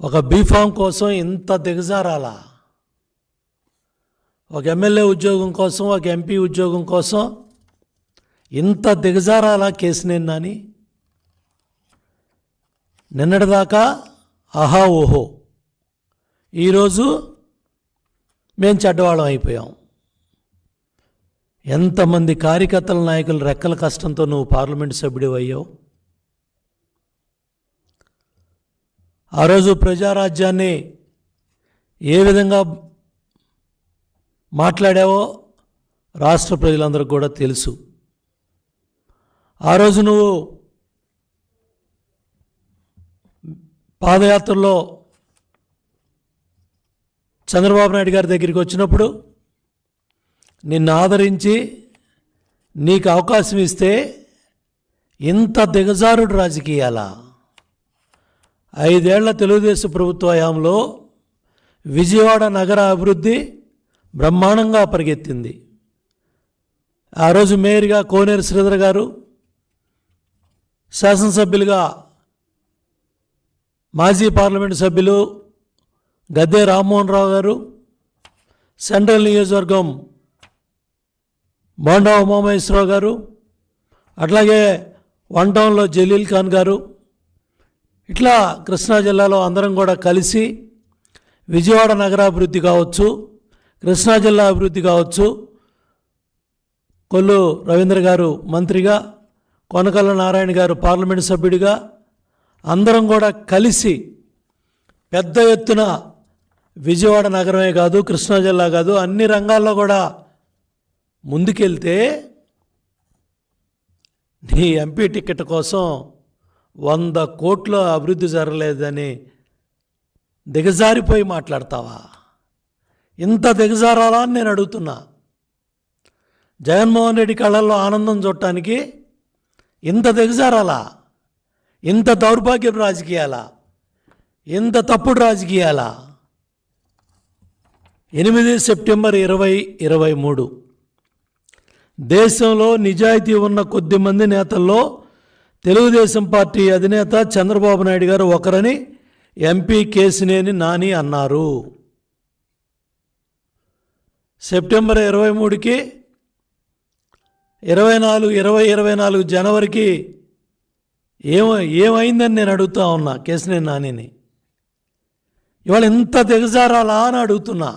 ఒక బీఫామ్ కోసం ఇంత దిగజారాలా? ఒక ఎమ్మెల్యే ఉద్యోగం కోసం, ఒక ఎంపీ ఉద్యోగం కోసం ఇంత దిగజారాలా కేసినేని నాని? నిన్నటిదాకా ఆహా ఓహో, ఈరోజు మేము చెడ్డవాళ్ళం అయిపోయాం. ఎంతమంది కార్యకర్తల నాయకులు రెక్కల కష్టంతో నువ్వు పార్లమెంటు సభ్యుడు అయ్యావు. ఆ రోజు ప్రజారాజ్యాన్ని ఏ విధంగా మాట్లాడావో రాష్ట్ర ప్రజలందరికీ కూడా తెలుసు. ఆ రోజు నువ్వు పాదయాత్రలో చంద్రబాబు నాయుడు గారి దగ్గరికి వచ్చినప్పుడు నిన్ను ఆదరించి నీకు అవకాశం ఇస్తే ఇంత దిగజారుడు రాజకీయాలా? 5 ఏళ్ల తెలుగుదేశం ప్రభుత్వ హయాంలో విజయవాడ నగర అభివృద్ధి బ్రహ్మాండంగా పరిగెత్తింది. ఆ రోజు మేయర్గా కోనేరు శ్రీధర్ గారు, శాసనసభ్యులుగా మాజీ పార్లమెంటు సభ్యులు గద్దే రామ్మోహన్ రావు గారు, సెంట్రల్ నియోజకవర్గం బోండా ఉమామహేశ్వరరావు గారు, అట్లాగే వన్ టౌన్లో జలీల్ ఖాన్ గారు, ఇట్లా కృష్ణా జిల్లాలో అందరం కూడా కలిసి విజయవాడ నగరాభివృద్ధి కావచ్చు, కృష్ణా జిల్లా అభివృద్ధి కావచ్చు, కొల్లు రవీంద్ర గారు మంత్రిగా, కొనకళ్ళ నారాయణ గారు పార్లమెంటు సభ్యుడిగా అందరం కూడా కలిసి పెద్ద ఎత్తున విజయవాడ నగరమే కాదు, కృష్ణా జిల్లా కాదు, అన్ని రంగాల్లో కూడా ముందుకెళ్తే నీ ఎంపీ టికెట్ కోసం 100 కోట్ల అభివృద్ధి జరగలేదని దిగజారిపోయి మాట్లాడతావా? ఇంత దిగజారాలా అని నేను అడుగుతున్నా. జగన్మోహన్ రెడ్డి కళ్ళల్లో ఆనందం చూడటానికి ఇంత దిగజారాలా? ఇంత దౌర్భాగ్యం రాజకీయాలా? ఇంత తప్పుడు రాజకీయాలా? 8 సెప్టెంబర్ 2023 దేశంలో నిజాయితీ ఉన్న కొద్దిమంది నేతల్లో తెలుగుదేశం పార్టీ అధినేత చంద్రబాబు నాయుడు గారు ఒకరని ఎంపీ కేసినేని నాని అన్నారు. సెప్టెంబర్ 23కి 2024 జనవరికి ఏమైందని నేను అడుగుతా ఉన్నా కేసినేని నానిని. ఇవాళ ఇంత దిగజారాలా అని అడుగుతున్నా.